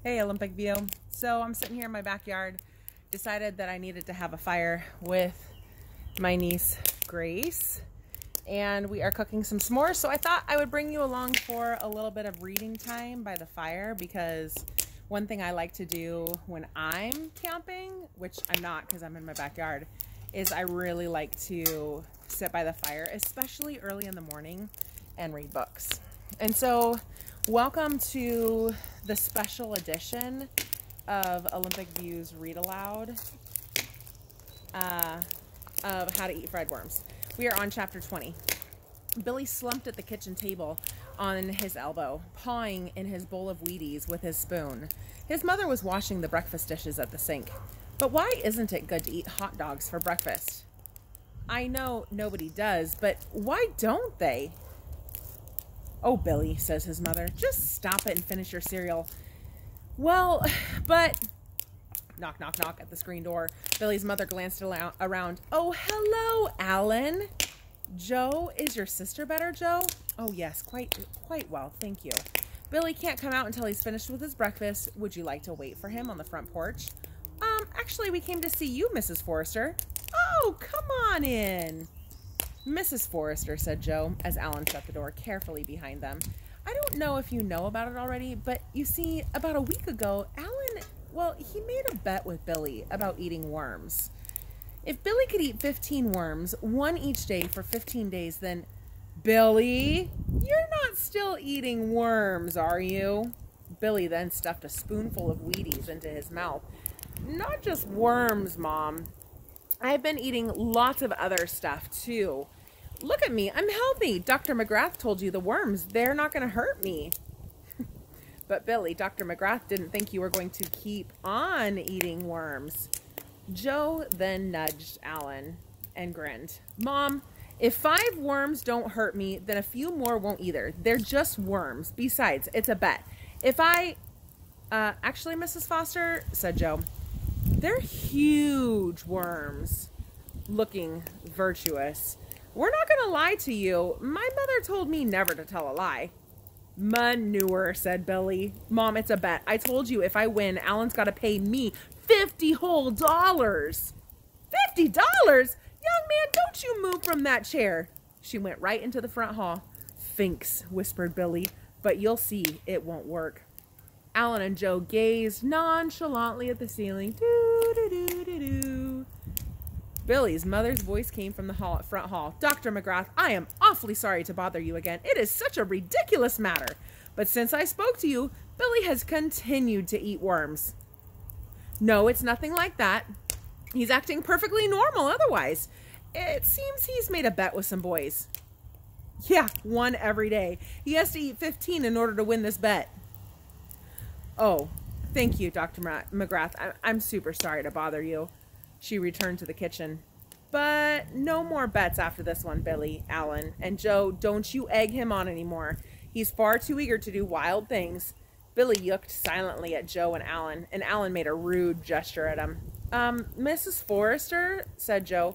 Hey, Olympic View. So I'm sitting here in my backyard, decided that I needed to have a fire with my niece, Grace, and we are cooking some s'mores. So I thought I would bring you along for a little bit of reading time by the fire, because one thing I like to do when I'm camping, which I'm not because I'm in my backyard, is I really like to sit by the fire, especially early in the morning, and read books. And so welcome to the special edition of Olympic View's Read Aloud of How to Eat Fried Worms. We are on chapter 20. Billy slumped at the kitchen table on his elbow, pawing in his bowl of Wheaties with his spoon. His mother was washing the breakfast dishes at the sink. But why isn't it good to eat hot dogs for breakfast? I know nobody does, but why don't they? Oh, Billy, says his mother, just stop it and finish your cereal. Well, but... Knock, knock, knock at the screen door. Billy's mother glanced around. Oh, hello, Alan. Joe, is your sister better, Joe? Oh, yes, quite well, thank you. Billy can't come out until he's finished with his breakfast. Would you like to wait for him on the front porch? Actually, we came to see you, Mrs. Forrester. Oh, come on in. Mrs. Forrester, said Joe, as Alan shut the door carefully behind them. I don't know if you know about it already, but you see, about a week ago, Alan, well, he made a bet with Billy about eating worms. If Billy could eat 15 worms, one each day for 15 days, then... Billy, you're not still eating worms, are you? Billy then stuffed a spoonful of Wheaties into his mouth. Not just worms, Mom. I've been eating lots of other stuff, too. Look at me, I'm healthy. Dr. McGrath told you the worms, they're not going to hurt me. But Billy, Dr. McGrath didn't think you were going to keep on eating worms. Joe then nudged Alan and grinned. Mom, if 5 worms don't hurt me, then a few more won't either. They're just worms. Besides, it's a bet. If actually, Mrs. Foster, said Joe, they're huge worms. Looking virtuous. We're not going to lie to you. My mother told me never to tell a lie. Manure, said Billy. Mom, it's a bet. I told you if I win, Alan's got to pay me $50 whole. $50? Young man, don't you move from that chair. She went right into the front hall. Thanks, whispered Billy, but you'll see it won't work. Alan and Joe gazed nonchalantly at the ceiling. Doo-doo-doo-doo-doo. Billy's mother's voice came from the front hall. Dr. McGrath, I am awfully sorry to bother you again. It is such a ridiculous matter. But since I spoke to you, Billy has continued to eat worms. No, it's nothing like that. He's acting perfectly normal otherwise. It seems he's made a bet with some boys. Yeah, one every day. He has to eat 15 in order to win this bet. Oh, thank you, Dr. McGrath. I'm super sorry to bother you. She returned to the kitchen. But no more bets after this one, Billy, Alan. And Joe, don't you egg him on anymore. He's far too eager to do wild things. Billy looked silently at Joe and Alan made a rude gesture at him. Mrs. Forrester, said Joe,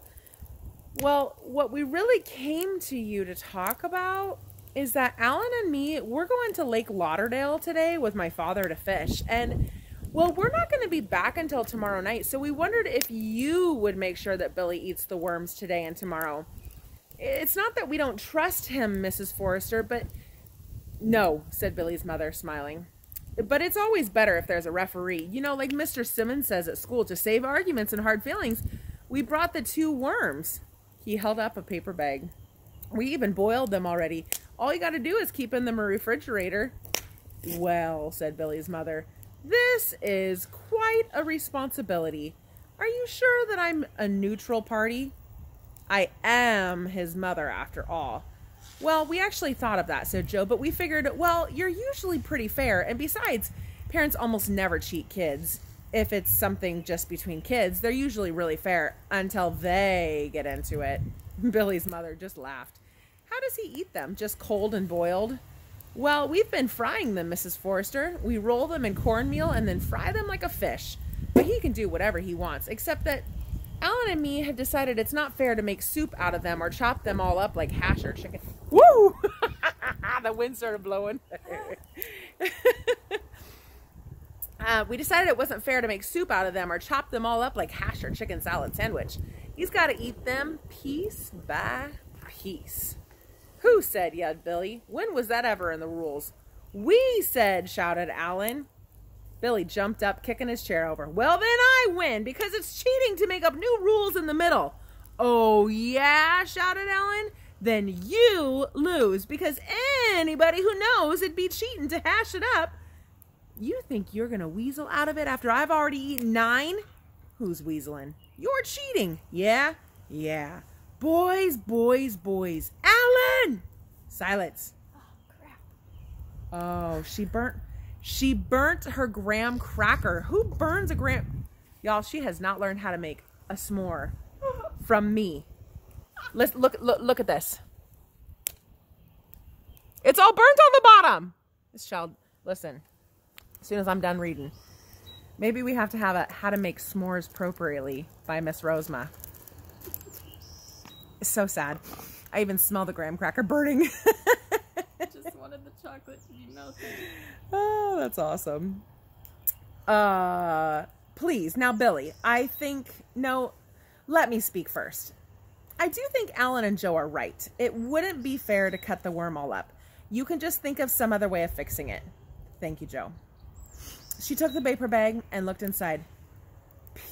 well, what we really came to you to talk about is that Alan and me, we're going to Lake Lauderdale today with my father to fish. And, well, we're not going to be back until tomorrow night, so we wondered if you would make sure that Billy eats the worms today and tomorrow. It's not that we don't trust him, Mrs. Forrester, but... No, said Billy's mother, smiling. But it's always better if there's a referee. You know, like Mr. Simmons says at school, to save arguments and hard feelings, we brought the 2 worms. He held up a paper bag. We even boiled them already. All you got to do is keep in the refrigerator. Well, said Billy's mother, this is quite a responsibility. Are you sure that I'm a neutral party? I am his mother, after all. Well, we actually thought of that, said Joe, but we figured, well, you're usually pretty fair, and besides, parents almost never cheat kids. If it's something just between kids, they're usually really fair until they get into it. Billy's mother just laughed. How does he eat them? Just cold and boiled? Well, we've been frying them, Mrs. Forrester. We roll them in cornmeal and then fry them like a fish. But he can do whatever he wants, except that Alan and me have decided it's not fair to make soup out of them or chop them all up like hash or chicken. Woo! The wind started blowing. We decided it wasn't fair to make soup out of them or chop them all up like hash or chicken salad sandwich. He's got to eat them piece by piece. Who said, yelled Billy. When was that ever in the rules? We said, shouted Alan. Billy jumped up, kicking his chair over. Well, then I win, because it's cheating to make up new rules in the middle. Oh, yeah, shouted Alan. Then you lose, because anybody who knows it'd be cheating to hash it up. You think you're going to weasel out of it after I've already eaten 9? Who's weaseling? You're cheating. Yeah? Yeah. Boys, boys, boys. Alan! Silence. Oh, crap. Oh, she burnt her graham cracker. Who burns a graham? Y'all, she has not learned how to make a s'more from me. Let's look at this. It's all burnt on the bottom. This child, listen. As soon as I'm done reading, maybe we have to have a How to Make S'mores Appropriately by Miss Roosmas. It's so sad. I even smell the graham cracker burning. Just wanted the chocolate to be melted. Oh, that's awesome. Please, now Billy, let me speak first. I do think Alan and Joe are right. It wouldn't be fair to cut the worm all up. You can just think of some other way of fixing it. Thank you, Joe. She took the paper bag and looked inside.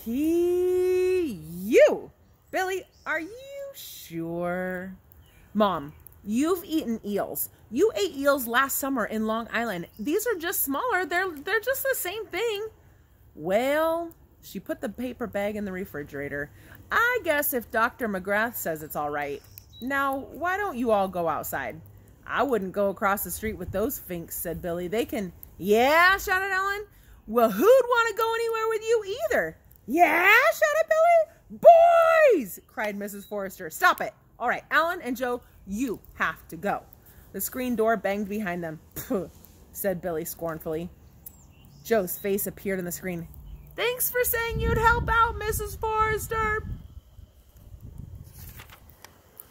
P.U. Billy, are you sure? Mom, you've eaten eels. You ate eels last summer in Long Island. These are just smaller. They're just the same thing. Well, she put the paper bag in the refrigerator. I guess if Dr. McGrath says it's all right. Now, why don't you all go outside? I wouldn't go across the street with those finks, said Billy. They can... Yeah, shouted Ellen. Well, who'd want to go anywhere with you either? Yeah, shouted Billy. Boys, cried Mrs. Forrester. Stop it. All right, Alan and Joe, you have to go. The screen door banged behind them. Puh, said Billy scornfully. Joe's face appeared on the screen. Thanks for saying you'd help out, Mrs. Forrester.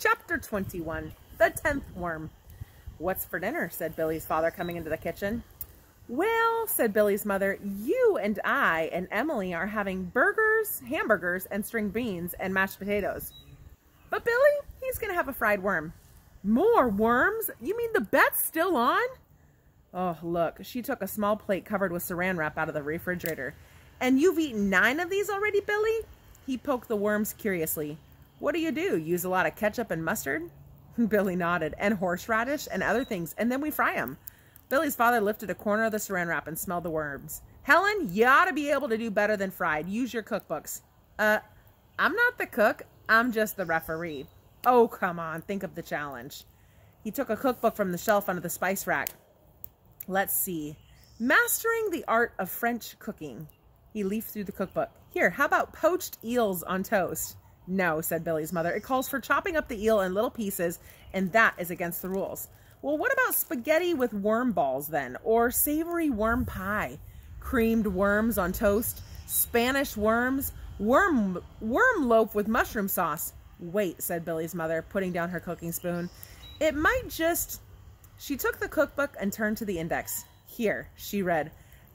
Chapter 21, The 10th Worm. What's for dinner? Said Billy's father, coming into the kitchen. Well, said Billy's mother, you and I and Emily are having burgers, hamburgers, and string beans and mashed potatoes. But Billy, he's going to have a fried worm. More worms? You mean the bet's still on? Oh, look, she took a small plate covered with saran wrap out of the refrigerator. And you've eaten 9 of these already, Billy? He poked the worms curiously. What do? Use a lot of ketchup and mustard? Billy nodded. And horseradish and other things, and then we fry them. Billy's father lifted a corner of the saran wrap and smelled the worms. Helen, you ought to be able to do better than fried. Use your cookbooks. I'm not the cook. I'm just the referee. Oh, come on. Think of the challenge. He took a cookbook from the shelf under the spice rack. Let's see. Mastering the Art of French Cooking. He leafed through the cookbook. Here, how about poached eels on toast? No, said Billy's mother. It calls for chopping up the eel in little pieces, and that is against the rules. Well, what about spaghetti with worm balls then? Or savory worm pie? Creamed worms on toast? Spanish worms? Worm loaf with mushroom sauce? Wait, said Billy's mother, putting down her cooking spoon. It might just... She took the cookbook and turned to the index. Here, she read,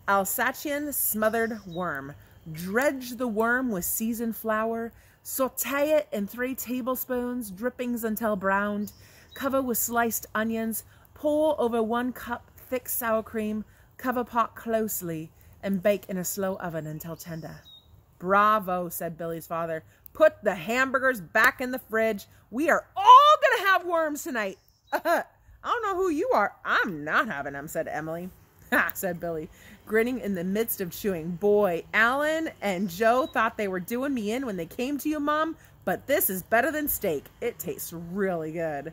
Alsatian smothered worm. Dredge the worm with seasoned flour. Saute it in 3 tablespoons, drippings until browned. Cover with sliced onions. Pour over 1 cup thick sour cream. Cover pot closely and bake in a slow oven until tender. Bravo, said Billy's father. Put the hamburgers back in the fridge. We are all going to have worms tonight. I don't know who you are. I'm not having them, said Emily. Ha, said Billy, grinning in the midst of chewing. Boy, Alan and Joe thought they were doing me in when they came to you, Mom, but this is better than steak. It tastes really good.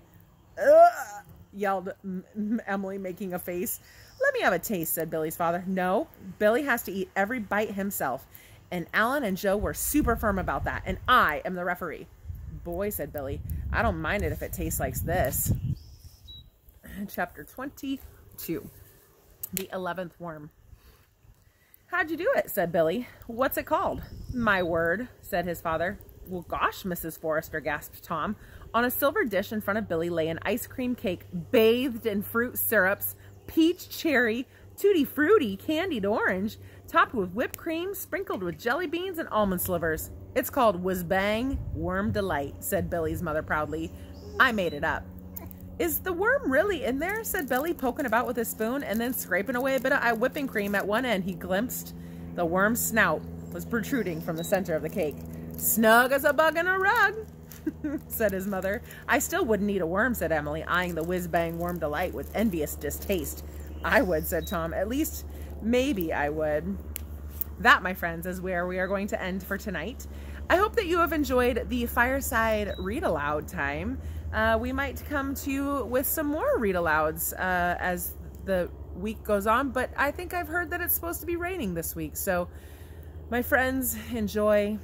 Ugh, yelled Emily, making a face. Let me have a taste, said Billy's father. No, Billy has to eat every bite himself. And Alan and Joe were super firm about that, and I am the referee. Boy, said Billy, I don't mind it if it tastes like this. Chapter 22. The 11th Worm. How'd you do it? Said Billy. What's it called? My word, said his father. Well, gosh, Mrs. Forrester, gasped Tom. On a silver dish in front of Billy lay an ice cream cake bathed in fruit syrups, peach cherry, Tutti Frutti candied orange, topped with whipped cream, sprinkled with jelly beans and almond slivers. It's called Whiz Bang Worm Delight, said Billy's mother proudly. I made it up. Is the worm really in there? Said Billy, poking about with his spoon and then scraping away a bit of whipping cream. At one end, he glimpsed the worm's snout was protruding from the center of the cake. Snug as a bug in a rug, said his mother. I still wouldn't eat a worm, said Emily, eyeing the Whiz Bang Worm Delight with envious distaste. I would, said Tom. At least, maybe I would. That, my friends, is where we are going to end for tonight. I hope that you have enjoyed the fireside read aloud time. We might come to you with some more read alouds as the week goes on, but I think I've heard that it's supposed to be raining this week. So, my friends, enjoy.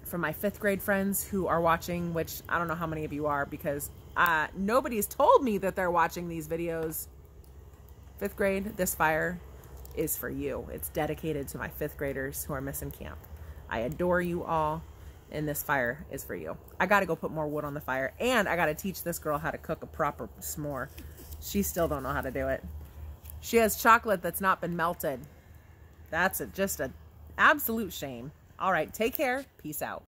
For my 5th grade friends who are watching, which I don't know how many of you are because nobody's told me that they're watching these videos. 5th grade, this fire is for you. It's dedicated to my 5th graders who are missing camp. I adore you all, and this fire is for you. I gotta go put more wood on the fire, and I gotta teach this girl how to cook a proper s'more. She still don't know how to do it. She has chocolate that's not been melted. That's just an absolute shame. All right, take care. Peace out.